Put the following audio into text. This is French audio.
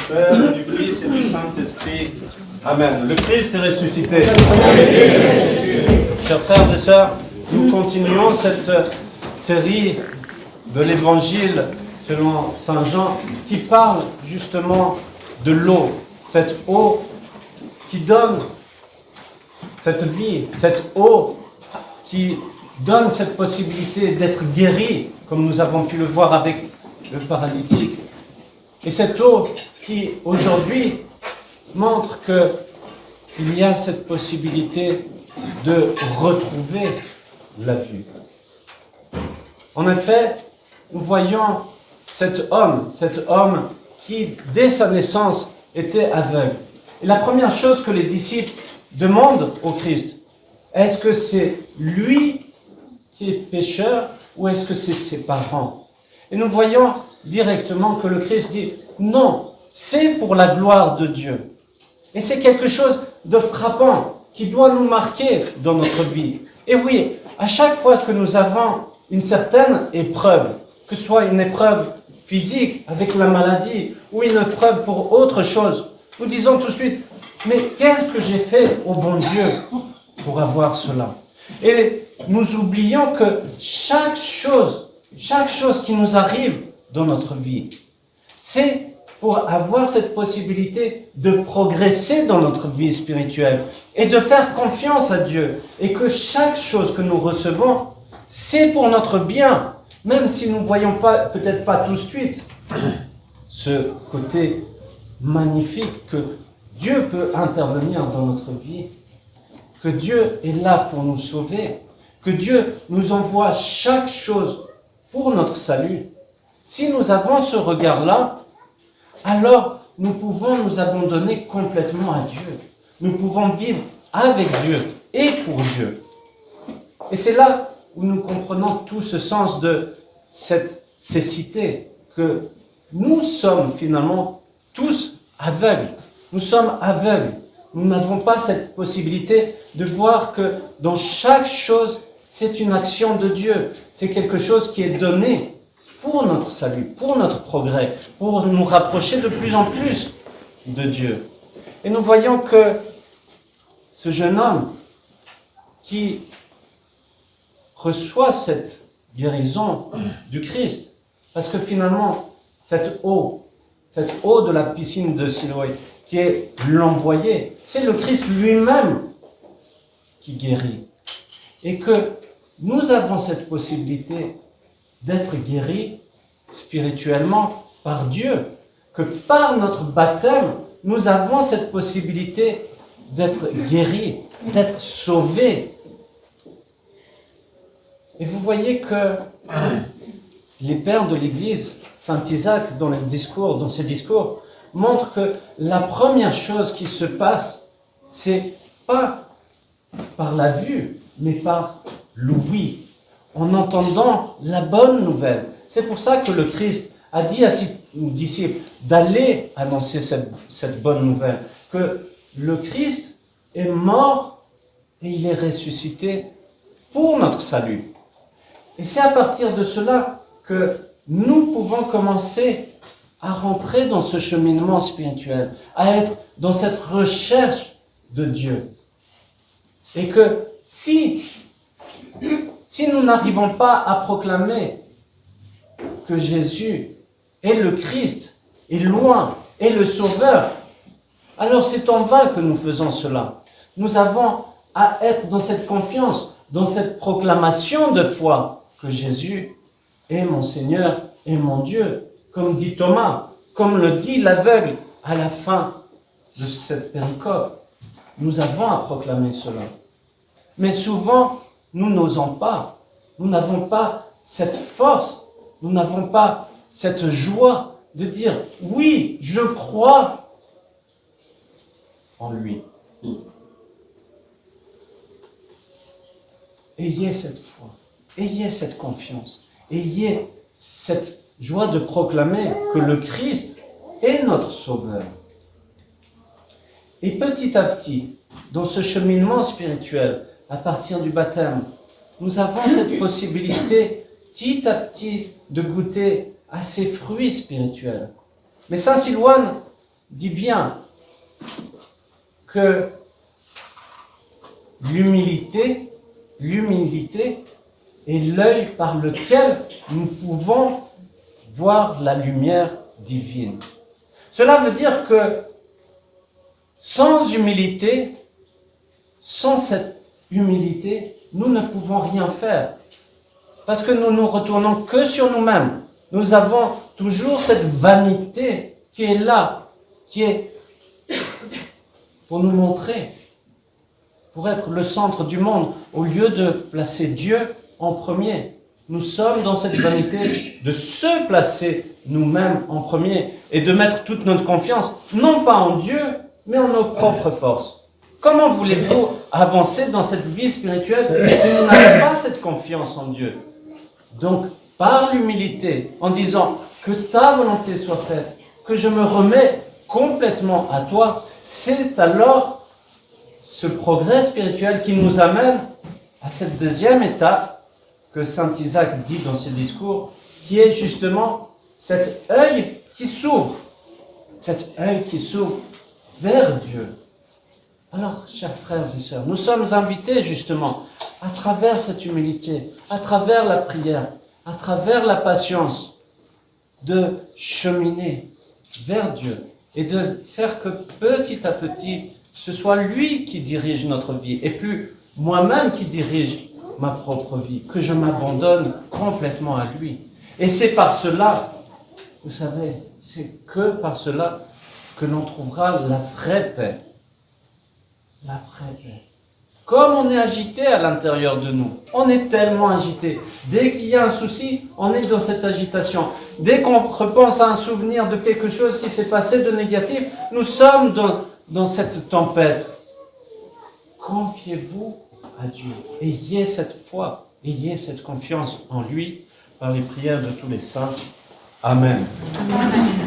Père, du Fils et du Saint-Esprit. Amen. Le Christ est ressuscité. Chers frères et sœurs, nous continuons cette série de l'Évangile selon Saint Jean qui parle justement de l'eau. Cette eau qui donne cette vie, cette eau qui donne cette possibilité d'être guéri, comme nous avons pu le voir avec le paralytique. Et cette eau qui, aujourd'hui, montre qu'il y a cette possibilité de retrouver la vue. En effet, nous voyons cet homme qui, dès sa naissance, était aveugle. Et la première chose que les disciples demandent au Christ, est-ce que c'est lui qui est pécheur ou est-ce que c'est ses parents? Et nous voyons directement que le Christ dit non, c'est pour la gloire de Dieu. Et c'est quelque chose de frappant qui doit nous marquer dans notre vie. Et oui, à chaque fois que nous avons une certaine épreuve, que ce soit une épreuve physique avec la maladie ou une épreuve pour autre chose, nous disons tout de suite, mais qu'est-ce que j'ai fait au bon Dieu pour avoir cela? Et nous oublions que chaque chose qui nous arrive dans notre vie, c'est pour avoir cette possibilité de progresser dans notre vie spirituelle et de faire confiance à Dieu. Et que chaque chose que nous recevons, c'est pour notre bien, même si nous ne voyons pas, peut-être pas tout de suite, ce côté magnifique que Dieu peut intervenir dans notre vie, que Dieu est là pour nous sauver, que Dieu nous envoie chaque chose pour notre salut. Si nous avons ce regard-là, alors nous pouvons nous abandonner complètement à Dieu. Nous pouvons vivre avec Dieu et pour Dieu. Et c'est là où nous comprenons tout ce sens de cette cécité, que nous sommes finalement tous aveugles. Nous sommes aveugles. Nous n'avons pas cette possibilité de voir que dans chaque chose, c'est une action de Dieu. C'est quelque chose qui est donné pour notre salut, pour notre progrès, pour nous rapprocher de plus en plus de Dieu. Et nous voyons que ce jeune homme qui reçoit cette guérison du Christ, parce que finalement, cette eau de la piscine de Siloé, qui est l'envoyé, c'est le Christ lui-même qui guérit. Et que nous avons cette possibilité d'être guéris spirituellement par Dieu, que par notre baptême, nous avons cette possibilité d'être guéris, d'être sauvés. Et vous voyez que les pères de l'Église, Saint Isaac, dans ses discours, montrent que la première chose qui se passe, c'est pas par la vue, mais par l'ouïe, en entendant la bonne nouvelle. C'est pour ça que le Christ a dit à ses disciples d'aller annoncer cette bonne nouvelle, que le Christ est mort et il est ressuscité pour notre salut. Et c'est à partir de cela que nous pouvons commencer à rentrer dans ce cheminement spirituel, à être dans cette recherche de Dieu. Et que si nous n'arrivons pas à proclamer que Jésus est le Christ, est loin, est le Sauveur, alors c'est en vain que nous faisons cela. Nous avons à être dans cette confiance, dans cette proclamation de foi que Jésus est mon Seigneur et mon Dieu, comme dit Thomas, comme le dit l'aveugle à la fin de cette péricope. Nous avons à proclamer cela. Mais souvent, nous n'osons pas. Nous n'avons pas cette force, nous n'avons pas cette joie de dire « Oui, je crois en lui ». Ayez cette foi, ayez cette confiance, ayez cette joie de proclamer que le Christ est notre Sauveur. Et petit à petit, dans ce cheminement spirituel, à partir du baptême, nous avons cette possibilité petit à petit de goûter à ces fruits spirituels. Mais Saint Silouane dit bien que l'humilité est l'œil par lequel nous pouvons voir la lumière divine. Cela veut dire que sans humilité, sans cette humilité, nous ne pouvons rien faire. Parce que nous nous retournons que sur nous-mêmes. Nous avons toujours cette vanité qui est là, qui est pour nous montrer, pour être le centre du monde, au lieu de placer Dieu en premier. Nous sommes dans cette vanité de se placer nous-mêmes en premier et de mettre toute notre confiance, non pas en Dieu, mais en nos propres forces. Comment voulez-vous avancer dans cette vie spirituelle si vous n'avez pas cette confiance en Dieu? Donc, par l'humilité, en disant que ta volonté soit faite, que je me remets complètement à toi, c'est alors ce progrès spirituel qui nous amène à cette deuxième étape que saint Isaac dit dans ses discours, qui est justement cet œil qui s'ouvre vers Dieu. Alors, chers frères et sœurs, nous sommes invités justement, à travers cette humilité, à travers la prière, à travers la patience, de cheminer vers Dieu et de faire que petit à petit, ce soit lui qui dirige notre vie et plus moi-même qui dirige ma propre vie, que je m'abandonne complètement à lui. Et c'est par cela, vous savez, c'est que par cela que l'on trouvera la vraie paix. La vraie paix. Comme on est agité à l'intérieur de nous, on est tellement agité. Dès qu'il y a un souci, on est dans cette agitation. Dès qu'on repense à un souvenir de quelque chose qui s'est passé de négatif, nous sommes dans cette tempête. Confiez-vous à Dieu. Ayez cette foi, ayez cette confiance en lui par les prières de tous les saints. Amen. Amen.